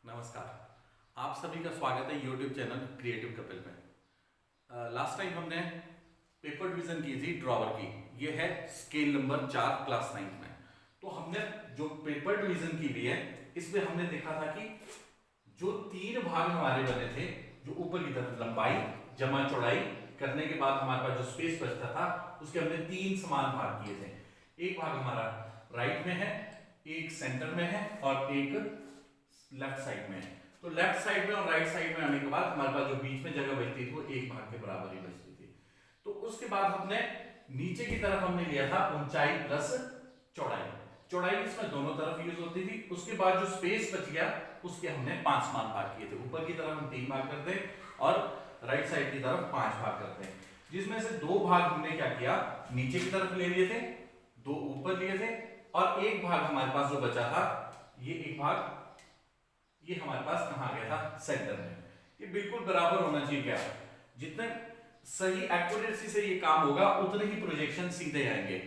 नमस्कार। आप सभी का स्वागत है यूट्यूब चैनल क्रिएटिव कपिल में। लास्ट टाइम हमने पेपर डिवीजन की थी ड्रॉवर की। ये है स्केल नंबर 4 क्लास 9 में। तो हमने जो पेपर डिवीजन की हुई है इसमें हमने देखा था कि जो 3 भाग हमारे बने थे, जो ऊपर की तरफ लंबाई जमा चौड़ाई करने के बाद हमारे पास जो स्पेस बचता था उसके हमने 3 समान भाग किए थे। एक भाग हमारा राइट में है, एक सेंटर में है और एक लेफ्ट साइड में। तो लेफ्ट साइड में और राइट साइड में आने के बाद हमारे पास जो बीच में जगह बचती थी वो एक भाग के बराबर ही बचती थी। तो उसके बाद हमने नीचे की तरफ हमने लिया था ऊंचाई प्लस चौड़ाई। चौड़ाई इसमें दोनों तरफ यूज होती थी। उसके बाद जो स्पेस बच गया उसके हमने 5 समान भाग किए थे। ऊपर की तरफ हम 3 भाग करते और राइट साइड की तरफ 5 भाग करते हैं, जिसमें से 2 भाग हमने क्या किया, नीचे की तरफ ले लिए थे, 2 ऊपर लिए थे और एक भाग हमारे पास जो बचा था, ये एक भाग ये हमारे पास कहां गया था, सेंटर में। ये बिल्कुल बराबर होना चाहिए। क्या जितने सही एक्यूरेसी से ये काम होगा उतने ही प्रोजेक्शन सीधे आएंगे।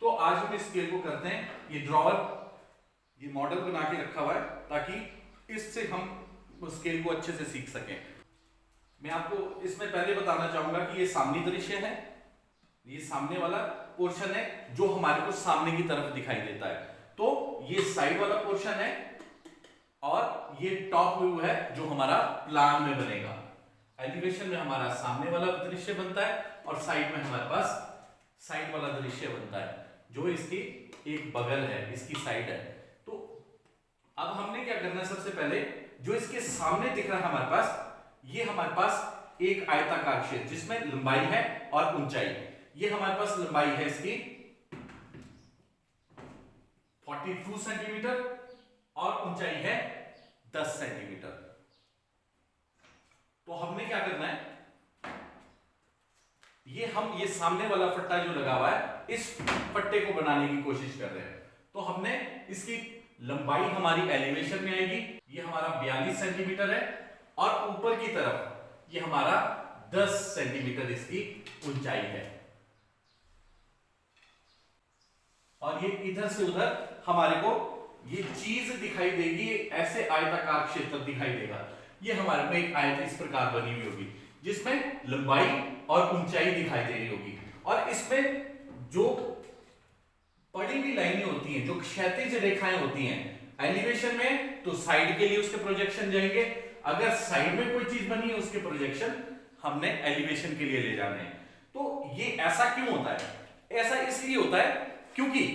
तो आज हम इस स्केल को करते हैं, ये ड्रॉवर ये मॉडल बना के रखा हुआ है ताकि इससे हम स्केल को अच्छे से सीख सकें। मैं आपको इसमें पहले बताना चाहूंगा कि ये सामने दृश्य है, ये सामने वाला पोर्शन है जो हमारे को सामने की तरफ दिखाई देता है। तो ये साइड वाला पोर्शन है और ये टॉप व्यू है जो हमारा प्लान में बनेगा। एलिवेशन में हमारा सामने वाला दृश्य बनता है और साइड में हमारे पास साइड वाला दृश्य बनता है जो इसकी एक बगल है, इसकी साइड है। तो अब हमने क्या करना है, सबसे पहले जो इसके सामने दिख रहा है हमारे पास, ये हमारे पास एक आयताकार क्षेत्र जिसमें लंबाई है और ऊंचाई। ये हमारे पास लंबाई है इसकी 42 सेंटीमीटर और ऊंचाई है 10 सेंटीमीटर। तो हमने क्या करना है, ये सामने वाला फट्टा जो लगा हुआ है इस फट्टे को बनाने की कोशिश कर रहे हैं। तो हमने इसकी लंबाई हमारी एलिवेशन में आएगी, ये हमारा 42 सेंटीमीटर है और ऊपर की तरफ ये हमारा 10 सेंटीमीटर इसकी ऊंचाई है और ये इधर से उधर हमारे को ये चीज दिखाई देगी, ऐसे आयताकार क्षेत्र दिखाई देगा। ये हमारे में एक आयत इस प्रकार बनी हुई होगी जिसमें लंबाई और ऊंचाई दिखाई दे रही होगी और इसमें जो पड़ी हुई लाइनें होती हैं, जो क्षैतिज रेखाएं होती हैं एलिवेशन में, तो साइड के लिए उसके प्रोजेक्शन जाएंगे। अगर साइड में कोई चीज बनी है उसके प्रोजेक्शन हमने एलिवेशन के लिए ले जाने हैं। तो ये ऐसा क्यों होता है? ऐसा इसलिए होता है क्योंकि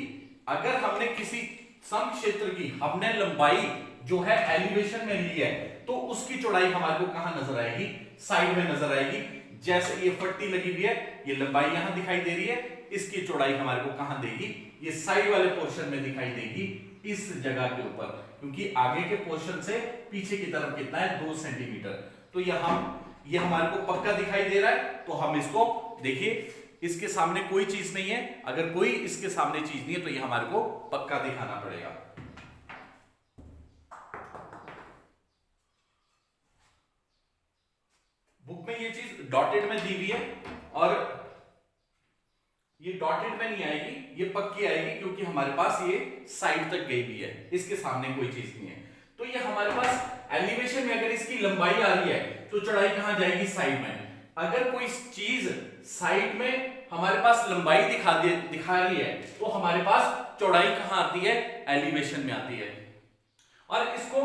अगर हमने किसी सम क्षेत्र की हमने लंबाई जो है एलिवेशन में ली है तो उसकी चौड़ाई हमारे को कहां नजर आएगी, साइड में नजर आएगी। जैसे ये फट्टी लगी हुई है, ये लंबाई यहां दिखाई दे रही है, इसकी चौड़ाई हमारे को कहां देगी, ये साइड वाले पोर्शन में दिखाई देगी, इस जगह के ऊपर। क्योंकि आगे के पोर्शन से पीछे की तरफ कितना है, 2 सेंटीमीटर। तो ये हमारे को पक्का दिखाई दे रहा है। तो हम इसको देखिए, इसके सामने कोई चीज नहीं है, अगर कोई इसके सामने चीज नहीं है तो ये हमारे को पक्का दिखाना पड़ेगा। बुक में ये चीज डॉटेड में दी हुई है और ये डॉटेड में नहीं आएगी, ये पक्की आएगी क्योंकि हमारे पास ये साइड तक गई हुई है, इसके सामने कोई चीज नहीं है। तो ये हमारे पास एलिवेशन में अगर इसकी लंबाई आ रही है तो चौड़ाई कहां जाएगी, साइड में। अगर कोई चीज साइड में हमारे पास लंबाई दिखा रही है तो हमारे पास चौड़ाई कहां आती है, एलिवेशन में आती है। और इसको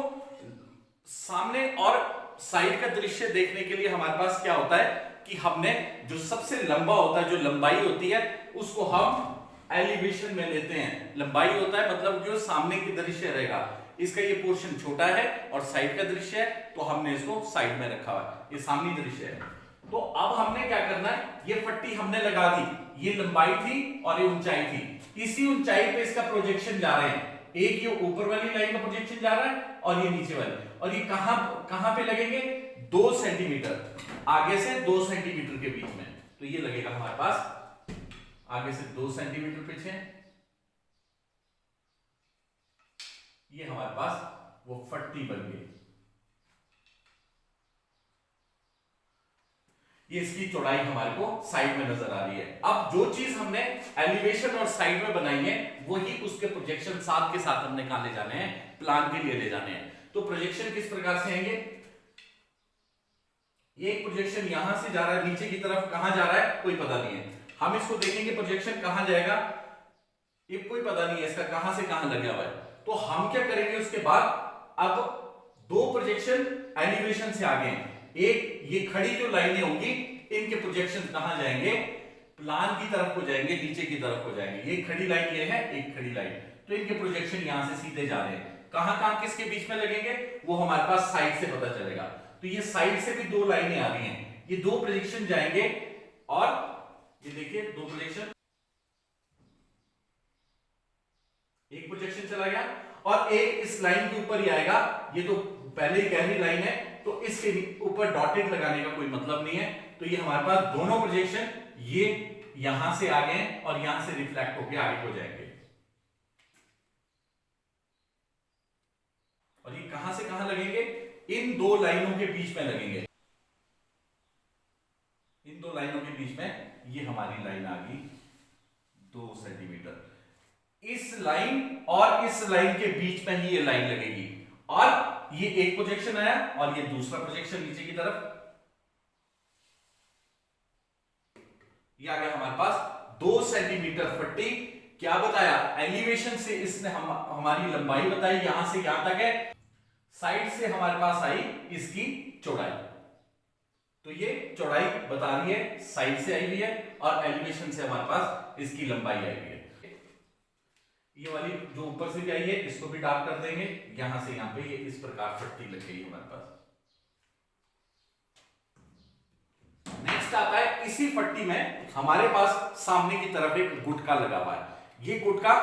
सामने और साइड का दृश्य देखने के लिए हमारे पास क्या होता है कि हमने जो सबसे लंबा होता है, जो लंबाई होती है, उसको हम एलिवेशन में लेते हैं। लंबाई होता है मतलब जो सामने की दृश्य रहेगा, इसका ये पोर्शन छोटा है और साइड का दृश्य है तो हमने इसको साइड में रखा हुआ है, ये सामने दृश्य है। तो अब हमने क्या करना है, ये पट्टी हमने लगा दी, ये लंबाई थी और ये ऊंचाई थी, इसी ऊंचाई पे इसका प्रोजेक्शन जा रहे हैं। एक ये ऊपर वाली लाइन का प्रोजेक्शन जा रहा है और ये नीचे वाली, और ये कहां पे लगेंगे, 2 सेंटीमीटर आगे से 2 सेंटीमीटर के बीच में। तो ये लगेगा हमारे पास आगे से 2 सेंटीमीटर पीछे, ये हमारे पास वो फट्टी बन गई। ये इसकी चौड़ाई हमारे को साइड में नजर आ रही है। अब जो चीज हमने एलिवेशन और साइड में बनाई है वही उसके प्रोजेक्शन साथ के साथ हमने कहां ले जाने हैं, प्लान के लिए ले जाने हैं। तो प्रोजेक्शन किस प्रकार से आएंगे, एक प्रोजेक्शन यहां से जा रहा है नीचे की तरफ, कहां जा रहा है कोई पता नहीं है, हम इसको देखेंगे प्रोजेक्शन कहां जाएगा ये कोई पता नहीं है इसका कहां से कहां लगा हुआ है। तो हम क्या करेंगे उसके बाद, अब दो प्रोजेक्शन एलिवेशन से आगे हैं, एक ये खड़ी जो लाइनें होंगी इनके प्रोजेक्शन कहां जाएंगे, प्लान की तरफ को जाएंगे, नीचे की तरफ को जाएंगे। ये खड़ी लाइन ये है, एक खड़ी लाइन, तो इनके प्रोजेक्शन यहां से सीधे जा रहे हैं, कहां कहां किसके बीच में लगेंगे वो हमारे पास साइड से पता चलेगा। तो ये साइड से भी दो लाइनें आ रही हैं, ये दो प्रोजेक्शन जाएंगे, और ये देखिए दो प्रोजेक्शन, एक प्रोजेक्शन चला गया और एक इस लाइन के ऊपर ही आएगा, ये तो पहले ही गहरी लाइन है तो इसके ऊपर डॉटेड लगाने का कोई मतलब नहीं है। तो ये हमारे पास दोनों प्रोजेक्शन ये यहां से आगे हैं और यहां से रिफ्लेक्ट होकर आगे हो जाएंगे, और ये कहां से कहां लगेंगे, इन दो लाइनों के बीच में लगेंगे, इन दो लाइनों के बीच में ये हमारी लाइन आ गई 2 सेंटीमीटर, इस लाइन और इस लाइन के बीच में ही ये लाइन लगेगी, और ये एक प्रोजेक्शन आया और ये दूसरा प्रोजेक्शन नीचे की तरफ, ये आ गया हमारे पास 2 सेंटीमीटर फट्टी। क्या बताया, एलिवेशन से इसने हमारी लंबाई बताई, यहां से यहां तक है, साइड से हमारे पास आई इसकी चौड़ाई, तो ये चौड़ाई बता रही है साइड से आई हुई है, और एलिवेशन से हमारे पास इसकी लंबाई आई हुई है। ये वाली जो ऊपर से भी आई है इसको भी डार्क कर देंगे, यहां से यहां पे ये इस प्रकार फट्टी लग गई हमारे पास। नेक्स्ट आता है, इसी फट्टी में हमारे पास सामने की तरफ एक गुटका लगा हुआ है, ये गुटका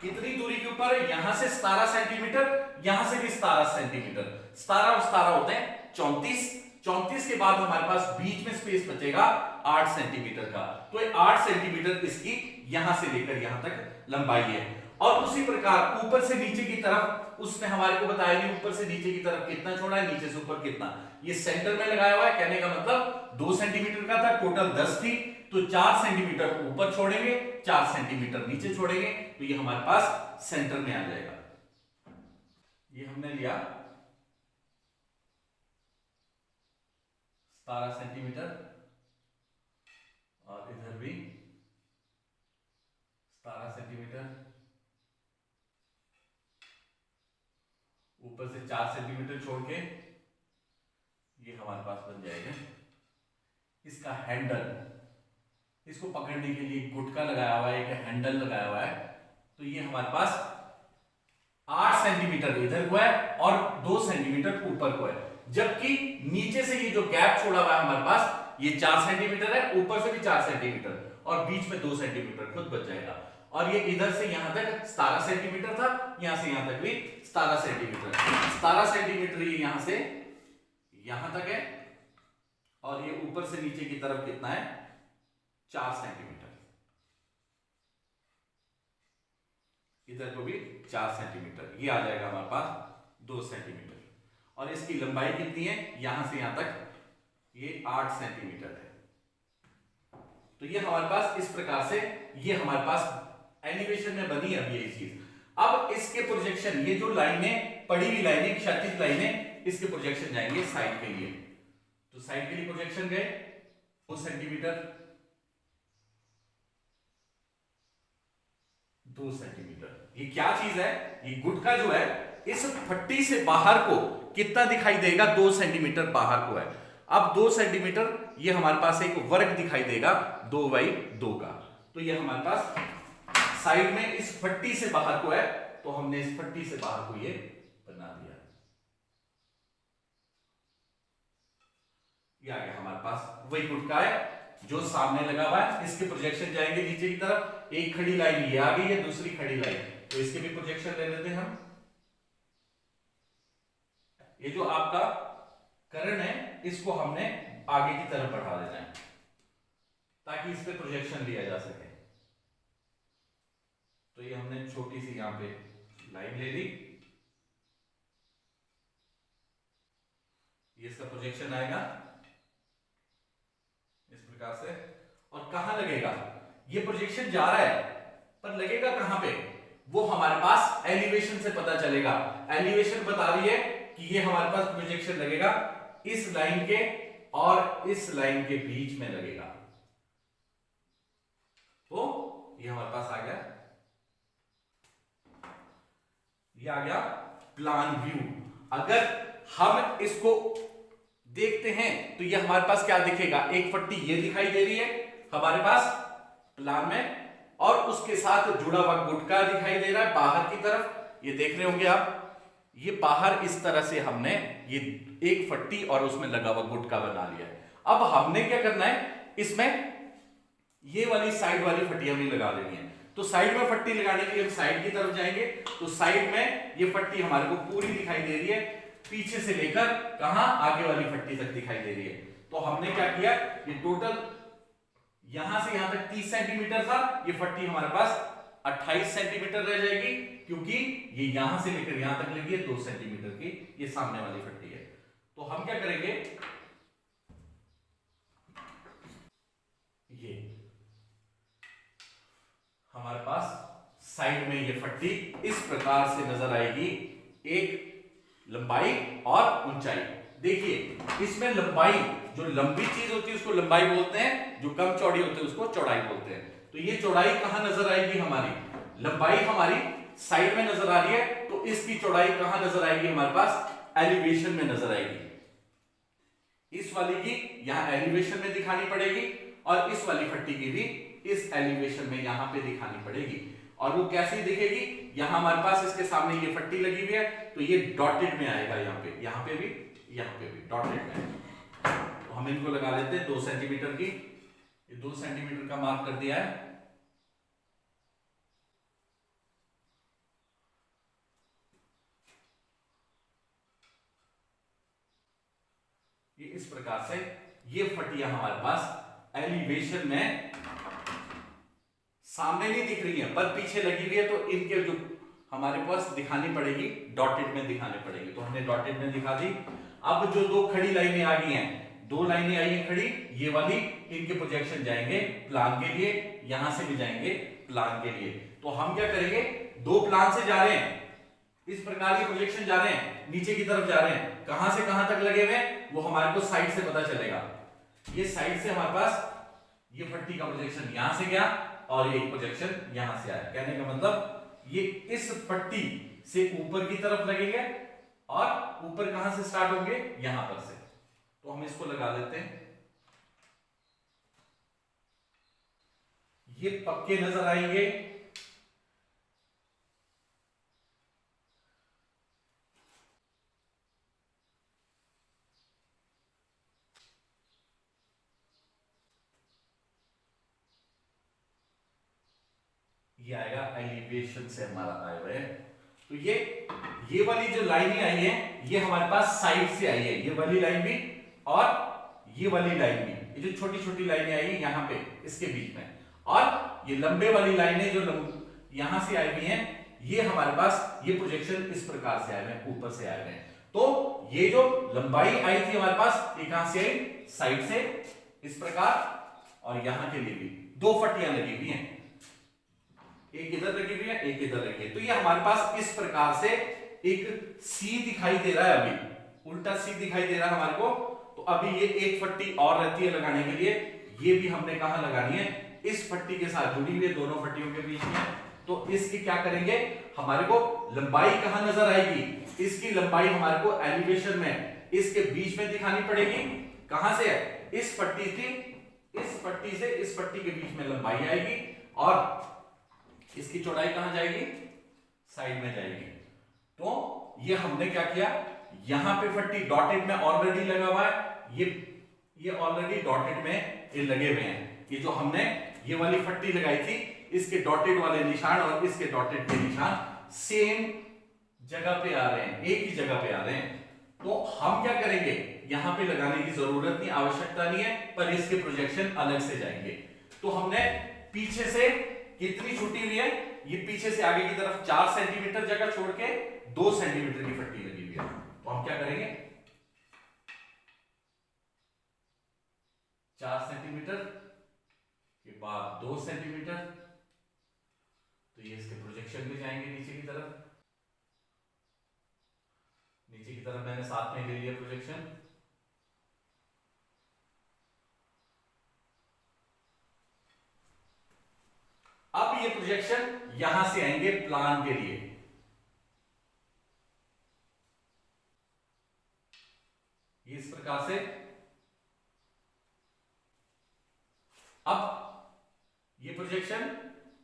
कितनी दूरी के ऊपर है, यहां से 17 सेंटीमीटर, यहां से भी 17 सेंटीमीटर, 17 और 17 होते हैं 34, 34 के बाद हमारे पास बीच में स्पेस बचेगा 8 सेंटीमीटर का, तो ये 8 सेंटीमीटर इसकी यहां से लेकर यहां तक लंबाई है। और उसी प्रकार ऊपर से नीचे की तरफ उसने हमारे को बताया नहीं, ऊपर से नीचे की तरफ कितना छोड़ा है, नीचे से ऊपर कितना, ये सेंटर में लगाया हुआ है, कहने का मतलब 2 सेंटीमीटर का था, टोटल 10 थी, तो 4 सेंटीमीटर ऊपर छोड़ेंगे, 4 सेंटीमीटर नीचे छोड़ेंगे, तो ये हमारे पास सेंटर में आ जाएगा। ये हमने लिया 17 सेंटीमीटर, और इधर भी 17 सेंटीमीटर, ऊपर से 4 सेंटीमीटर छोड़ के ये हमारे पास बन जाएगा इसका हैंडल, इसको पकड़ने के लिए गुटका लगाया हुआ है, एक हैंडल लगाया हुआ है, तो ये हमारे पास 8 सेंटीमीटर इधर को है और 2 सेंटीमीटर ऊपर को है, जबकि नीचे से ये जो गैप छोड़ा हुआ है हमारे पास ये 4 सेंटीमीटर है, ऊपर से भी 4 सेंटीमीटर, और बीच में 2 सेंटीमीटर खुद बच जाएगा, और ये इधर से यहां तक 17 सेंटीमीटर था, यहां से यहां तक भी 17 सेंटीमीटर, 17 सेंटीमीटर ये यहां से यहां तक है, और ये ऊपर से नीचे की तरफ कितना है 4 सेंटीमीटर, इधर को भी 4 सेंटीमीटर, ये आ जाएगा हमारे पास 2 सेंटीमीटर, और इसकी लंबाई कितनी है यहां से यहां तक ये 8 सेंटीमीटर है। तो ये हमारे पास इस प्रकार से ये हमारे पास एलिवेशन में बनी है अभी ये चीज। अब इसके प्रोजेक्शन, ये जो लाइनें पड़ी हुई लाइनें, क्षैतिज लाइनें, इसके प्रोजेक्शन जाएंगे साइड के लिए, तो साइड के लिए प्रोजेक्शन गए 2 सेंटीमीटर, 2 सेंटीमीटर, ये क्या चीज है, ये गुटका जो है इस फट्टी से बाहर को कितना दिखाई देगा, 2 सेंटीमीटर बाहर को है। अब 2 सेंटीमीटर ये हमारे पास एक वर्ग दिखाई देगा 2x2 का, तो ये हमारे पास साइड में इस फट्टी से बाहर को है, तो हमने इस फट्टी से बाहर को ये बना दिया, ये आ गया हमारे पास वही गुटका है जो सामने लगा हुआ है, इसके प्रोजेक्शन जाएंगे नीचे की तरफ, एक खड़ी लाइन ये आ गई है, दूसरी खड़ी लाइन, तो इसके भी प्रोजेक्शन ले लेते हैं हम। ये जो आपका कर्ण है इसको हमने आगे की तरफ बढ़ा देना है ताकि इस पे प्रोजेक्शन लिया जा सके, तो ये हमने छोटी सी यहां पे लाइन ले ली, ये इसका प्रोजेक्शन आएगा इस प्रकार से, और कहां लगेगा, ये प्रोजेक्शन जा रहा है पर लगेगा कहां पे, वो हमारे पास एलिवेशन से पता चलेगा। एलिवेशन बता रही है कि ये हमारे पास प्रोजेक्शन लगेगा इस लाइन के और इस लाइन के बीच में लगेगा। तो ये हमारे पास आ गया, ये आ गया प्लान व्यू। अगर हम इसको देखते हैं तो ये हमारे पास क्या दिखेगा, एक पट्टी ये दिखाई दे रही है हमारे पास प्लान में, और उसके साथ जुड़ा हुआ गुटका दिखाई दे रहा है बाहर की तरफ। ये देख रहे होंगे आप, ये बाहर इस तरह से हमने ये एक पट्टी और उसमें लगा हुआ गुटका बना लिया है। अब हमने क्या करना है, इसमें ये वाली साइड वाली पट्टी हमें लगा देनी है। तो साइड में पट्टी लगाने के लिए हम साइड की तरफ जाएंगे, तो साइड में ये पट्टी हमारे को पूरी दिखाई दे रही है, पीछे से लेकर कहां आगे वाली पट्टी तक दिखाई दे रही है। तो हमने क्या किया, ये टोटल यहां से यहां तक 30 सेंटीमीटर था, ये पट्टी हमारे पास 28 सेंटीमीटर रह जाएगी, क्योंकि ये यहां से लेकर यहां तक लगी है 2 सेंटीमीटर की, ये सामने वाली पट्टी है। तो हम क्या करेंगे, ये हमारे पास साइड में ये पट्टी इस प्रकार से नजर आएगी, एक लंबाई और ऊंचाई। देखिए इसमें लंबाई, जो लंबी चीज होती है उसको लंबाई बोलते हैं, जो कम चौड़ी होती है उसको चौड़ाई बोलते हैं। तो ये चौड़ाई कहां नजर आएगी हमारी, लंबाई हमारी साइड में नजर आ रही है, तो इसकी चौड़ाई कहां नजर आएगी हमारे पास, एलिवेशन में नजर आएगी। इस वाली की यहां एलिवेशन में दिखानी पड़ेगी, और इस वाली पट्टी की भी इस एलिवेशन में यहां पे दिखानी पड़ेगी। और वो कैसी दिखेगी, यहां हमारे पास इसके सामने ये पट्टी लगी हुई है, तो ये डॉटेड में आएगा, यहां पे भी डॉटेड में आएगा। तो हम इनको लगा लेते हैं 2 सेंटीमीटर की, ये 2 सेंटीमीटर का मार्क कर दिया है। ये इस प्रकार से ये पट्टियां हमारे पास एलिवेशन में सामने नहीं दिख रही हैं पर पीछे लगी हुई है, तो इनके जो हमारे पास दिखानी पड़ेगी, डॉटेड में दिखानी पड़ेगी। तो हमने डॉटेड में दिखा दी। अब जो 2 खड़ी लाइनें आ गई हैं, 2 लाइनें आई हैं खड़ी, ये वाली, इनके प्रोजेक्शन जाएंगे प्लान के लिए, यहां से भी जाएंगे प्लान के लिए। तो हम क्या करेंगे, 2 प्लान से जा रहे हैं, इस प्रकार के प्रोजेक्शन जा रहे हैं, नीचे की तरफ जा रहे हैं, कहां से कहां तक लगे हुए वो हमारे को साइड से पता चलेगा। ये साइड से हमारे पास ये पट्टी का प्रोजेक्शन यहां से गया और ये प्रोजेक्शन यहां से आया। कहने का मतलब ये इस पट्टी से ऊपर की तरफ लगेंगे, और ऊपर कहां से स्टार्ट होंगे, यहां पर से। तो हम इसको लगा देते हैं, ये पक्के नजर आएंगे। ये आएगा एलिवेशन से हमारा आया हुआ है। तो ये वाली जो लाइनें आई है, ये हमारे पास साइड से आई है, ये वाली लाइन भी और ये वाली लाइन भी, ये जो छोटी छोटी लाइनें आई है यहां पे इसके बीच में, और ये लंबे वाली लाइनें जो यहां से आई हुई हैं, ये हमारे पास ये प्रोजेक्शन इस प्रकार से आए हुए हैं, ऊपर से आए हुए हैं। तो ये जो लंबाई आई थी हमारे पास, ये कहां से आई, साइड से इस प्रकार, और यहां के लिए भी 2 पट्टियां लगी हुई हैं, एक इधर लगी हुई है, एक इधर लगी है। तो ये हमारे पास इस प्रकार से एक सी दिखाई दे रहा है, अभी उल्टा सी दिखाई दे रहा है हमारे को। तो अभी ये एक पट्टी और रहती है लगाने के लिए, ये भी हमने कहां लगानी है, इस पट्टी के साथ जुड़ी हुई है, दोनों पट्टियों के बीच में। तो इसकी क्या करेंगे, हमारे को लंबाई कहां नजर आएगी, इसकी लंबाई हमारे को एलिवेशन में इसके बीच में दिखानी पड़ेगी। कहां से है, इस पट्टी थी, इस पट्टी से इस पट्टी के बीच में लंबाई आएगी, और इसकी चौड़ाई कहां जाएगी, साइड में जाएगी। तो ये हमने क्या किया, यहां पे पट्टी डॉटेड में ऑलरेडी लगा हुआ है, ये ऑलरेडी डॉटेड में ये लगे हुए हैं। ये जो हमने ये वाली पट्टी लगाई थी, इसके डॉटेड वाले निशान और इसके डॉटेड के निशान सेम जगह पे आ रहे हैं, एक ही जगह पे आ रहे हैं। तो हम क्या करेंगे, यहां पे लगाने की जरूरत नहीं, आवश्यकता नहीं है, पर इसके प्रोजेक्शन अलग से जाएंगे। तो हमने पीछे से कितनी छुट्टी हुई है, ये पीछे से आगे की तरफ 4 सेंटीमीटर जगह छोड़ के 2 सेंटीमीटर की पट्टी लगी हुई है। तो हम क्या करेंगे, 4 सेंटीमीटर के बाद 2 सेंटीमीटर, तो ये इसके प्रोजेक्शन प्रोजेक्शन पे जाएंगे नीचे की तरफ। नीचे की तरफ मैंने साथ में ले लिया प्रोजेक्शन। अब ये प्रोजेक्शन यहां से आएंगे प्लान के लिए। इस प्रकार से अब ये प्रोजेक्शन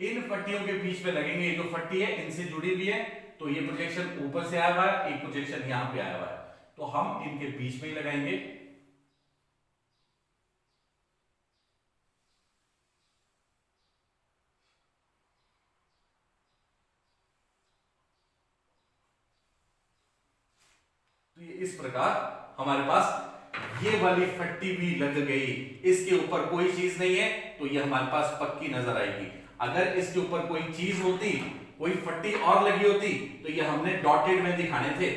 इन पट्टियों के बीच में लगेंगे। ये जो पट्टी है इनसे जुड़ी हुई है, तो ये प्रोजेक्शन ऊपर से आया हुआ है, एक प्रोजेक्शन यहां पे आया हुआ है, तो हम इनके बीच में ही लगाएंगे। तो ये इस प्रकार हमारे पास ये वाली पट्टी भी लग गई। इसके ऊपर कोई चीज नहीं है तो ये हमारे पास पक्की नजर आएगी। अगर इसके ऊपर कोई चीज होती, कोई पट्टी और लगी होती, तो ये हमने डॉटेड में दिखाने थे,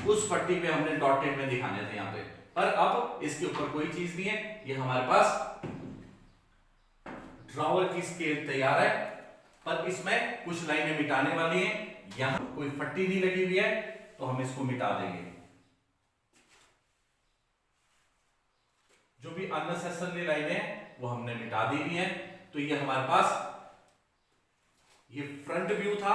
उस पट्टी पे हमने डॉटेड में दिखाने थे यहां पे। पर अब इसके ऊपर कोई चीज नहीं है, ये हमारे पास ड्रॉवर की स्केल तैयार है। पर इसमें कुछ लाइनें मिटाने वाली हैं। यहां कोई पट्टी नहीं लगी हुई है तो हम इसको मिटा देंगे। जो भी अननेसेसरी लाइनें हैं वो हमने मिटा दी हुई हैं। तो ये हमारे पास ये फ्रंट व्यू था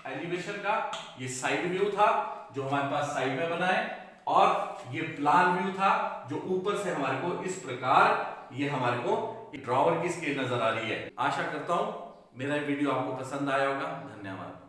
एलिवेशन का, ये साइड व्यू था जो हमारे पास साइड में बना है, और ये प्लान व्यू था जो ऊपर से हमारे को इस प्रकार ये हमारे को ड्रॉवर की स्केल नजर आ रही है। आशा करता हूं मेरा वीडियो आपको पसंद आया होगा। धन्यवाद।